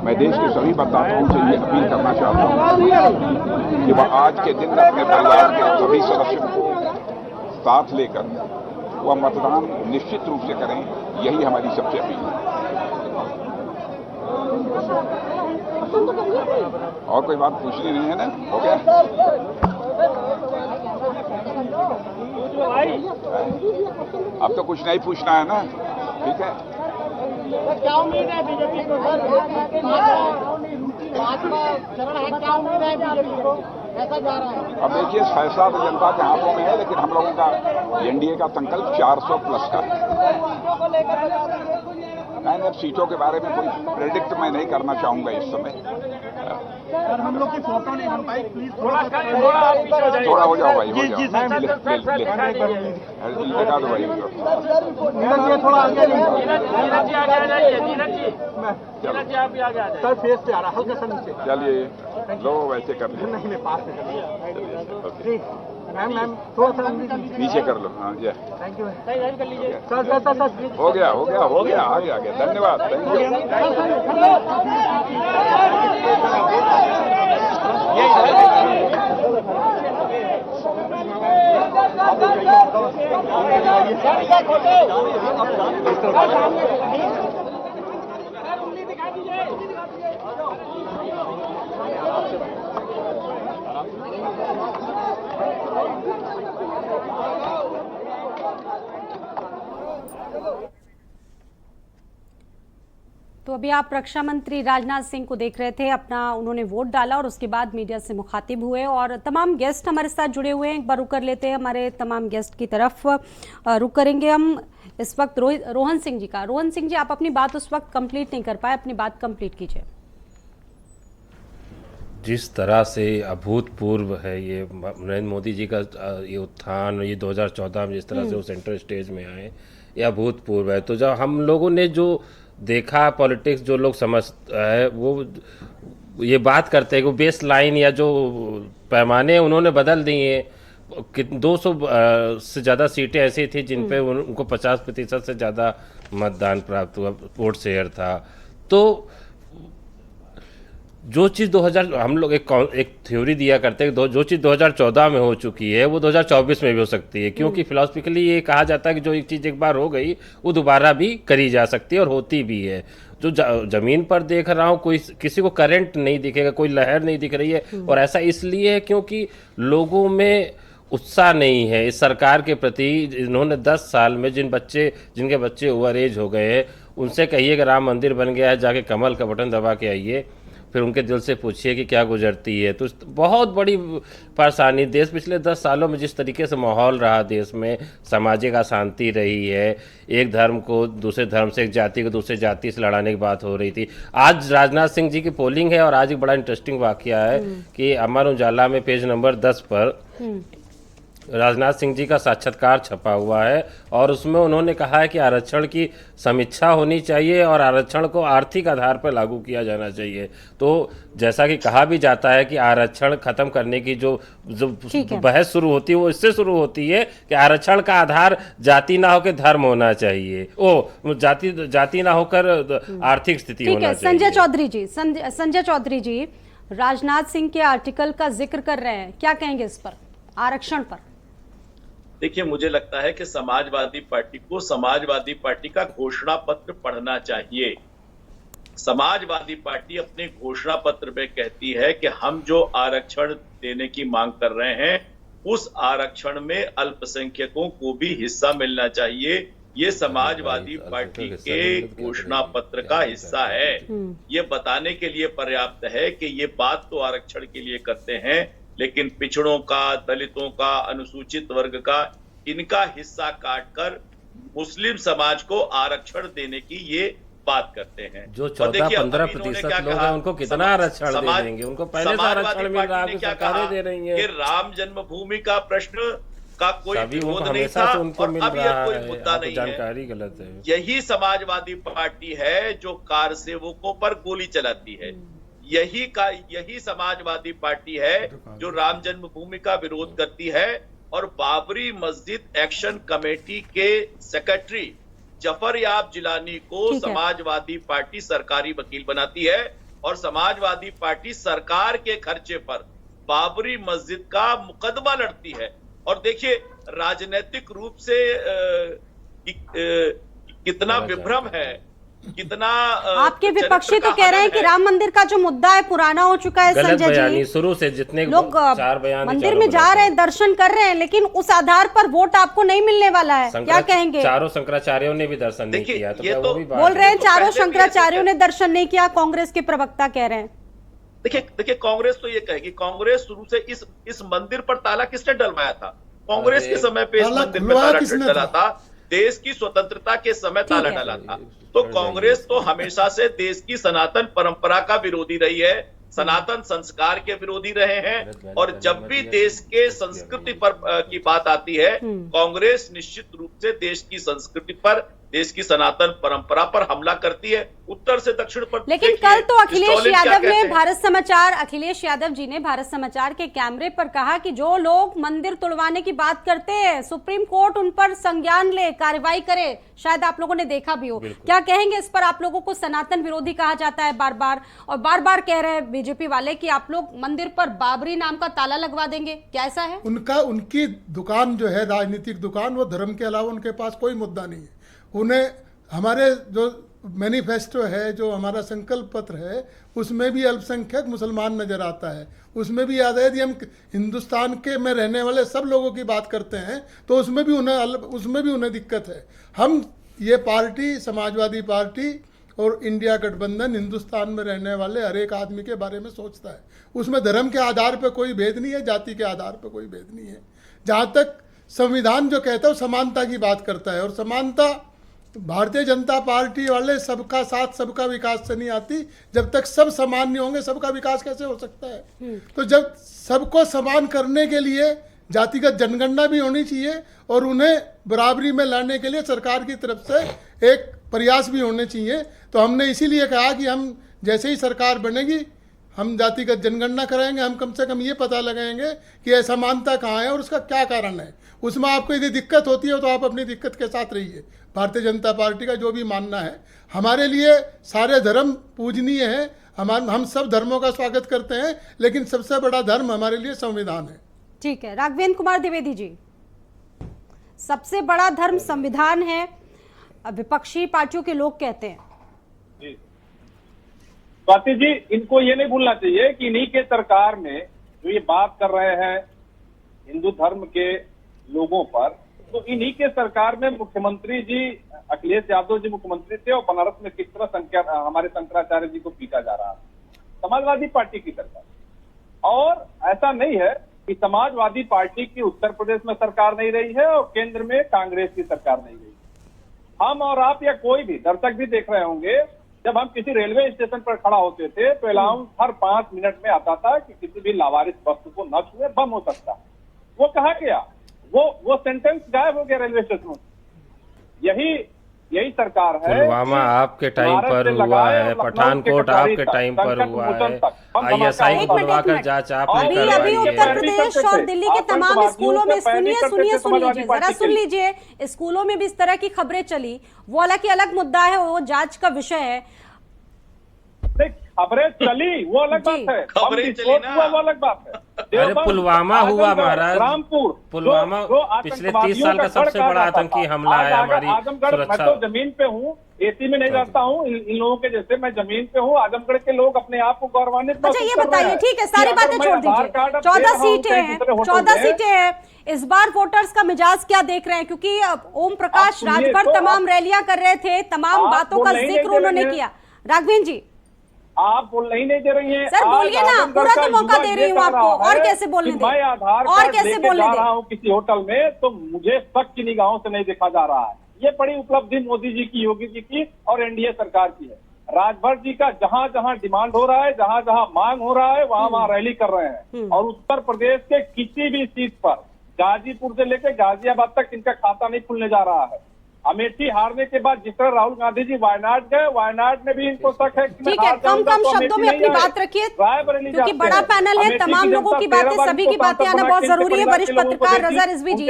मैं देश के सभी मतदाताओं से ये अपील करना चाहता हूँ कि वह आज के दिन अपने परिवार के सभी सदस्यों को साथ लेकर वह मतदान निश्चित रूप से करें, यही हमारी सबसे अपील है। और कोई बात पूछनी नहीं है ना? हो गया? अब तो कुछ नहीं पूछना है ना, ठीक है? क्या उम्मीद है बीजेपी को? क्या उम्मीद है बीजेपी को? ऐसा जा रहा है। अब देखिए फैसला तो जनता के हाथों में है, लेकिन हम लोगों का एनडीए का संकल्प 400 प्लस का है। मैंने अब सीटों के बारे में कोई प्रेडिक्ट मैं नहीं करना चाहूंगा इस समय। सर हम लोग की फोटो नहीं बन पाई, प्लीज थोड़ा हो जाओ भाई, हो जाओ, लगा दो भाई, थोड़ा आगे सर, फेस पे आ रहा हल्का सा नीचे। चलिए लो वैसे कर लो, नहीं पास से कर, मैम थोड़ा सा नीचे कर लो। हाँ जी, थैंक यू सर। हो गया, आगे धन्यवाद, थैंक यू। तो अभी आप रक्षा मंत्री राजनाथ सिंह को देख रहे थे, अपना उन्होंने वोट डाला और उसके बाद मीडिया से मुखातिब हुए और तमाम गेस्ट हमारे साथ जुड़े हुए हैं। एक बार रुक कर लेते हैं हमारे तमाम गेस्ट की तरफ, रुक करेंगे हम इस वक्त रोहन सिंह जी का। रोहन सिंह जी, आप अपनी बात उस वक्त कंप्लीट नहीं कर पाए, अपनी बात कंप्लीट कीजिए। जिस तरह से अभूतपूर्व है ये नरेंद्र मोदी जी का ये उत्थान, ये 2014 में जिस तरह से वो सेंट्रल स्टेज में आए, ये अभूतपूर्व है। तो जब हम लोगों ने जो देखा पॉलिटिक्स, जो लोग समझता है वो ये बात करते हैं कि बेस लाइन या जो पैमाने उन्होंने बदल दिए। 200 से ज़्यादा सीटें ऐसी थी जिन पे उनको 50% से ज़्यादा मतदान प्राप्त हुआ, वोट शेयर था। तो जो चीज़ 2000 हम लोग एक थ्योरी दिया करते हैं, जो चीज़ 2014 में हो चुकी है वो 2024 में भी हो सकती है, क्योंकि फिलोसफिकली ये कहा जाता है कि जो एक चीज़ एक बार हो गई वो दोबारा भी करी जा सकती है और होती भी है। जो ज़मीन पर देख रहा हूँ, कोई किसी को करंट नहीं दिखेगा, कोई लहर नहीं दिख रही है। और ऐसा इसलिए है क्योंकि लोगों में उत्साह नहीं है इस सरकार के प्रति। इन्होंने 10 साल में जिनके बच्चे ओवर एज हो गए हैं, उनसे कहिए कि राम मंदिर बन गया है, जाके कमल का बटन दबा के आइए, फिर उनके दिल से पूछिए कि क्या गुजरती है। तो बहुत बड़ी परेशानी देश पिछले 10 सालों में जिस तरीके से माहौल रहा देश में, सामाजिक अशांति रही है, एक धर्म को दूसरे धर्म से, एक जाति को दूसरे जाति से लड़ाने की बात हो रही थी। आज राजनाथ सिंह जी की पोलिंग है और आज एक बड़ा इंटरेस्टिंग वाकया है कि अमर उजाला में पेज नंबर 10 पर राजनाथ सिंह जी का साक्षात्कार छपा हुआ है और उसमें उन्होंने कहा है कि आरक्षण की समीक्षा होनी चाहिए और आरक्षण को आर्थिक आधार पर लागू किया जाना चाहिए। तो जैसा कि कहा भी जाता है कि आरक्षण खत्म करने की जो बहस शुरू होती है वो इससे शुरू होती है कि आरक्षण का आधार जाति ना होकर धर्म होना चाहिए, जाति ना होकर आर्थिक स्थिति होना चाहिए। संजय चौधरी जी, राजनाथ सिंह के आर्टिकल का जिक्र कर रहे हैं, क्या कहेंगे इस पर, आरक्षण पर? देखिए, मुझे लगता है कि समाजवादी पार्टी को समाजवादी पार्टी का घोषणा पत्र पढ़ना चाहिए। समाजवादी पार्टी अपने घोषणा पत्र में कहती है कि हम जो आरक्षण देने की मांग कर रहे हैं उस आरक्षण में अल्पसंख्यकों को भी हिस्सा मिलना चाहिए। ये समाजवादी पार्टी के घोषणा पत्र का हिस्सा है। ये बताने के लिए पर्याप्त है कि ये बात तो आरक्षण के लिए करते हैं, लेकिन पिछड़ों का, दलितों का, अनुसूचित वर्ग का, इनका हिस्सा काटकर मुस्लिम समाज को आरक्षण देने की ये बात करते हैं। जो 14-15% लोग हैं उनको कितना आरक्षण दे देंगे? उनको पहले से आरक्षण मिल रहा है, सरकारें दे रही हैं। कि राम जन्मभूमि का प्रश्न का कोई विरोध नहीं था और अब यह कोई मुद्दा नहीं है। जानकारी गलत है। यही समाजवादी पार्टी है जो कार सेवकों पर गोली चलाती है। यही समाजवादी पार्टी है जो राम जन्मभूमि का विरोध करती है और बाबरी मस्जिद एक्शन कमेटी के सेक्रेटरी जफर याब जिलानी को समाजवादी पार्टी सरकारी वकील बनाती है और समाजवादी पार्टी सरकार के खर्चे पर बाबरी मस्जिद का मुकदमा लड़ती है। और देखिए, राजनीतिक रूप से कितना विभ्रम है, कितना आपके विपक्षी तो कह रहे हैं कि राम मंदिर का जो मुद्दा है पुराना हो चुका है। संजय जी, शुरू से जितने लोग मंदिर में जा रहे हैं, दर्शन कर रहे हैं, लेकिन उस आधार पर वोट आपको नहीं मिलने वाला है, क्या कहेंगे? चारों शंकराचार्यों ने भी दर्शन नहीं किया, तो वो भी बोल रहे हैं चारों शंकराचार्यों ने दर्शन नहीं किया, कांग्रेस के प्रवक्ता कह रहे हैं। देखिए, कांग्रेस तो ये कहेगी, कांग्रेस शुरू से इस मंदिर पर ताला किसने डलवाया था? कांग्रेस के समय पे इस मंदिर पर ताला डला था, देश की स्वतंत्रता के समय ताला डला था। तो कांग्रेस तो हमेशा से देश की सनातन परंपरा का विरोधी रही है, सनातन संस्कार के विरोधी रहे हैं। और जब भी देश के संस्कृति पर की बात आती है, कांग्रेस निश्चित रूप से देश की संस्कृति पर देश की सनातन परंपरा पर हमला करती है, उत्तर से दक्षिण पर। लेकिन देखिए, कल तो अखिलेश स्टॉलिन क्या यादव कहते ने हैं? अखिलेश यादव जी ने भारत समाचार के कैमरे पर कहा कि जो लोग मंदिर तोड़वाने की बात करते हैं, सुप्रीम कोर्ट उन पर संज्ञान ले, कार्रवाई करे। शायद आप लोगों ने देखा भी हो। क्या कहेंगे इस पर? आप लोगों को सनातन विरोधी कहा जाता है बार बार, और बार बार कह रहे हैं बीजेपी वाले कि आप लोग मंदिर पर बाबरी नाम का ताला लगवा देंगे। क्या ऐसा है? उनकी दुकान जो है, राजनीतिक दुकान, वो धर्म के अलावा उनके पास कोई मुद्दा नहीं है। उन्हें हमारे जो मैनिफेस्टो है, जो हमारा संकल्प पत्र है, उसमें भी अल्पसंख्यक मुसलमान नजर आता है। उसमें भी याद है, यदि हम हिंदुस्तान के में रहने वाले सब लोगों की बात करते हैं तो उसमें भी उन्हें दिक्कत है। हम ये पार्टी, समाजवादी पार्टी और इंडिया गठबंधन हिंदुस्तान में रहने वाले हर एक आदमी के बारे में सोचता है। उसमें धर्म के आधार पर कोई भेद नहीं है, जाति के आधार पर कोई भेद नहीं है। जहाँ तक संविधान जो कहता है वो समानता की बात करता है, और समानता भारतीय जनता पार्टी वाले सबका साथ सबका विकास से नहीं आती। जब तक सब समान नहीं होंगे, सबका विकास कैसे हो सकता है? तो जब सबको समान करने के लिए जातिगत जनगणना भी होनी चाहिए, और उन्हें बराबरी में लाने के लिए सरकार की तरफ से एक प्रयास भी होने चाहिए। तो हमने इसीलिए कहा कि हम जैसे ही सरकार बनेगी, हम जातिगत जनगणना कराएंगे। हम कम से कम ये पता लगाएंगे कि असमानता कहाँ है और उसका क्या कारण है। उसमें आपको यदि दिक्कत होती है तो आप अपनी दिक्कत के साथ रहिए। भारतीय जनता पार्टी का जो भी मानना है, हमारे लिए सारे धर्म पूजनीय है। हम सब धर्मों का स्वागत करते हैं, लेकिन सबसे बड़ा धर्म हमारे लिए संविधान है। ठीक है, राघवेंद्र कुमार द्विवेदी जी, सबसे बड़ा धर्म संविधान है, विपक्षी पार्टियों के लोग कहते हैं। स्वाति जी, इनको ये नहीं भूलना चाहिए कि इन्हीं के सरकार में जो ये बात कर रहे हैं हिंदू धर्म के लोगों पर, तो इन्हीं के सरकार में मुख्यमंत्री जी अखिलेश यादव जी मुख्यमंत्री थे, और बनारस में किस तरह हमारे शंकराचार्य जी को पीटा जा रहा है, समाजवादी पार्टी की सरकार। और ऐसा नहीं है कि समाजवादी पार्टी की उत्तर प्रदेश में सरकार नहीं रही है और केंद्र में कांग्रेस की सरकार नहीं रही। हम और आप या कोई भी दर्शक भी देख रहे होंगे, जब हम किसी रेलवे स्टेशन पर खड़ा होते थे तो अलाउंस हर 5 मिनट में आता था कि किसी भी लावारिस वस्तु को न छुए, बम हो सकता है। वो कहाँ गया? वो सेंटेंस गायब हो गया रेलवे स्टेशनों से। यही सरकार है। पुलवामा आपके टाइम पर हुआ है, पठानकोट आपके टाइम पर हुआ है, ISI को बुलवाकर जांच आपने अभी उत्तर प्रदेश और दिल्ली के तमाम स्कूलों में सुनिए जरा सुन लीजिए, स्कूलों में भी इस तरह की खबरें चली। वो हालांकि अलग मुद्दा है, वो जांच का विषय है। खबरें चली वो अलग बात है, खबरें चली ना वो अलग बात है। अरे पुलवामा हुआ महाराज, रामपुर, पुलवामा पिछले 30 साल का सबसे बड़ा आतंकी हमला है हमारी आजमगढ़। मैं तो जमीन पे हूँ, एसी में नहीं रहता हूँ इन लोगों के जैसे, मैं जमीन पे हूँ। आजमगढ़ के लोग अपने आप को गौरवान्वित। अच्छा ये बताइए, ठीक है सारी बातें छोड़ दीजिए, 14 सीटें हैं इस बार, वोटर्स का मिजाज क्या देख रहे हैं? क्योंकि ओम प्रकाश राजभर तमाम रैलियां कर रहे थे, तमाम बातों का जिक्र उन्होंने किया। राघवेंद्र जी, आप बोल नहीं दे रही हैं सर, बोलिए ना, पूरा तो मौका दे रही हूँ आपको। और कैसे बोलने दें? मैं आधार कार्ड लेके जा रहा हूँ किसी होटल में, तो मुझे शक की निगाहों से नहीं देखा जा रहा है। ये बड़ी उपलब्धि मोदी जी की, योगी जी की और एनडीए सरकार की है। राजभर जी का जहां जहां डिमांड हो रहा है, जहां जहां मांग हो रहा है, वहां वहां रैली कर रहे हैं। और उत्तर प्रदेश के किसी भी सीट पर, गाजीपुर से लेकर गाजियाबाद तक, इनका खाता नहीं खुलने जा रहा है। अमेठी हारने के बाद जिस तरह राहुल गांधी जी वायनाड गए, वायनाड में भी इनको शक है। ठीक है, कम शब्दों में अपनी बात रखिए, क्योंकि बड़ा पैनल है, तमाम लोगों की बातें, सभी की बातें आना बहुत जरूरी है। वरिष्ठ पत्रकार रजा रिजवी जी,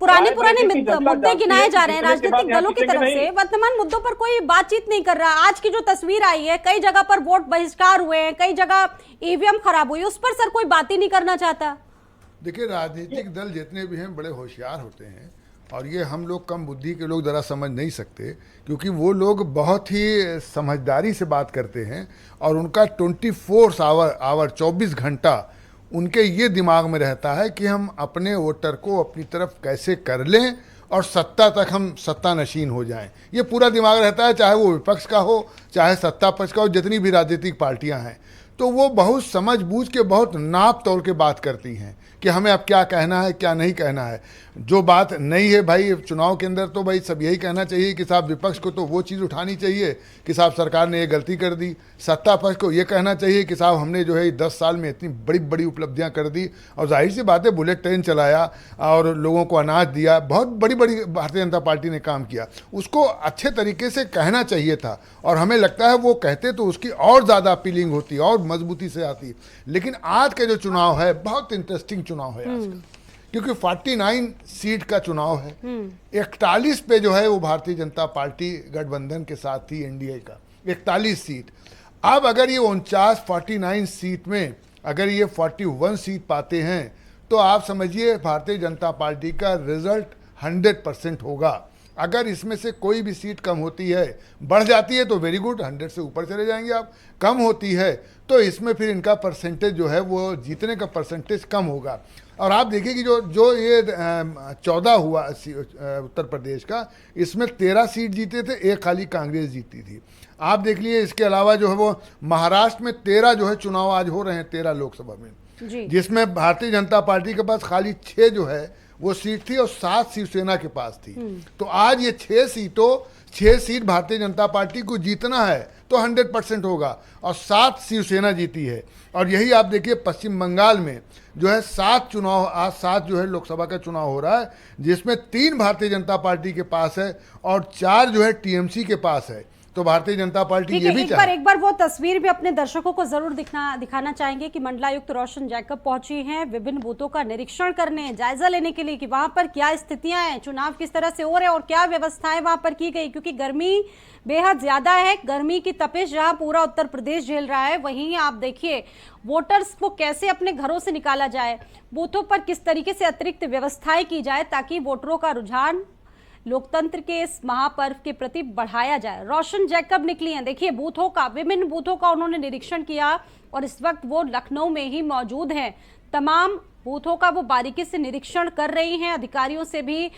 पुराने मुद्दे गिनाए जा रहे हैं राजनीतिक दलों की तरफ से, वर्तमान मुद्दों पर कोई बातचीत नहीं कर रहा। आज की जो तस्वीर आई है, कई जगह पर वोट बहिष्कार हुए हैं, कई जगह ईवीएम खराब हुई, उस पर सर कोई बात ही नहीं करना चाहता। देखिए, राजनीतिक दल जितने भी हैं बड़े होशियार होते हैं, और ये हम लोग कम बुद्धि के लोग ज़रा समझ नहीं सकते, क्योंकि वो लोग बहुत ही समझदारी से बात करते हैं, और उनका 24 आवर 24 घंटा उनके ये दिमाग में रहता है कि हम अपने वोटर को अपनी तरफ कैसे कर लें और सत्ता तक हम सत्ता नशीन हो जाएं। ये पूरा दिमाग रहता है, चाहे वो विपक्ष का हो, चाहे सत्ता पक्ष का हो, जितनी भी राजनीतिक पार्टियां हैं। तो वो बहुत समझ बूझ के, बहुत नाप तोल के बात करती हैं, कि हमें अब क्या कहना है क्या नहीं कहना है। जो बात नहीं है भाई चुनाव के अंदर, तो भाई सब यही कहना चाहिए कि साहब विपक्ष को तो वो चीज़ उठानी चाहिए कि साहब सरकार ने ये गलती कर दी, सत्ता पक्ष को ये कहना चाहिए कि साहब हमने जो है 10 साल में इतनी बड़ी बड़ी उपलब्धियां कर दी, और जाहिर सी बात है बुलेट ट्रेन चलाया और लोगों को अनाज दिया, बहुत बड़ी बड़ी भारतीय जनता पार्टी ने काम किया, उसको अच्छे तरीके से कहना चाहिए था। और हमें लगता है वो कहते तो उसकी और ज़्यादा अपीलिंग होती और मजबूती से आती। लेकिन आज के जो चुनाव है बहुत इंटरेस्टिंग चुनाव है आज का, क्योंकि 49 सीट का चुनाव है। 41 पे जो है वो भारतीय जनता पार्टी गठबंधन के साथ थी, एनडीए का 41 सीट। अब अगर ये 49 सीट में अगर ये 41 सीट पाते हैं तो आप समझिए भारतीय जनता पार्टी का रिजल्ट 100% होगा। अगर इसमें से कोई भी सीट कम होती है, बढ़ जाती है तो वेरी गुड, 100 से ऊपर चले जाएंगे आप। कम होती है तो इसमें फिर इनका परसेंटेज जो है वो जीतने का परसेंटेज कम होगा। और आप देखिए कि जो ये 14 हुआ उत्तर प्रदेश का, इसमें 13 सीट जीते थे, एक खाली कांग्रेस जीती थी। आप देख लीजिए इसके अलावा जो है वो महाराष्ट्र में 13 जो है चुनाव आज हो रहे हैं 13 लोकसभा में, जिसमें भारतीय जनता पार्टी के पास खाली 6 जो है वो सीट थी और 7 शिवसेना के पास थी। तो आज ये 6 सीट भारतीय जनता पार्टी को जीतना है तो 100% होगा, और 7 शिवसेना जीती है। और यही आप देखिए पश्चिम बंगाल में जो है 7 चुनाव, आज 7 जो है लोकसभा का चुनाव हो रहा है, जिसमें 3 भारतीय जनता पार्टी के पास है और 4 जो है टीएमसी के पास है। तो भारतीय जनता पार्टी ये भी एक बार वो तस्वीर भी अपने दर्शकों को जरूर दिखाना चाहेंगे कि मंडलायुक्त रोशन जैकब पहुंची हैं विभिन्न बूथों का निरीक्षण करने, जायजा लेने के लिए कि वहां पर क्या स्थितियां हैं, चुनाव किस तरह से हो रहे हैं और क्या व्यवस्थाएं वहां पर की गई। क्योंकि गर्मी बेहद ज्यादा है, गर्मी की तपिश जहां पूरा उत्तर प्रदेश झेल रहा है, वहीं आप देखिए वोटर्स को कैसे अपने घरों से निकाला जाए, बूथों पर किस तरीके से अतिरिक्त व्यवस्थाएं की जाए ताकि वोटरों का रुझान लोकतंत्र के इस महापर्व के प्रति बढ़ाया जाए। रोशन जैकब निकली हैं, देखिए बूथों का, विभिन्न बूथों का उन्होंने निरीक्षण किया और इस वक्त वो लखनऊ में ही मौजूद हैं। तमाम बूथों का वो बारीकी से निरीक्षण कर रही हैं, अधिकारियों से भी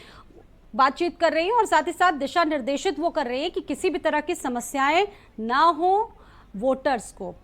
बातचीत कर रही हैं और साथ ही साथ दिशा निर्देशित वो कर रही हैं कि किसी भी तरह की समस्याएं ना हो वोटर्स को।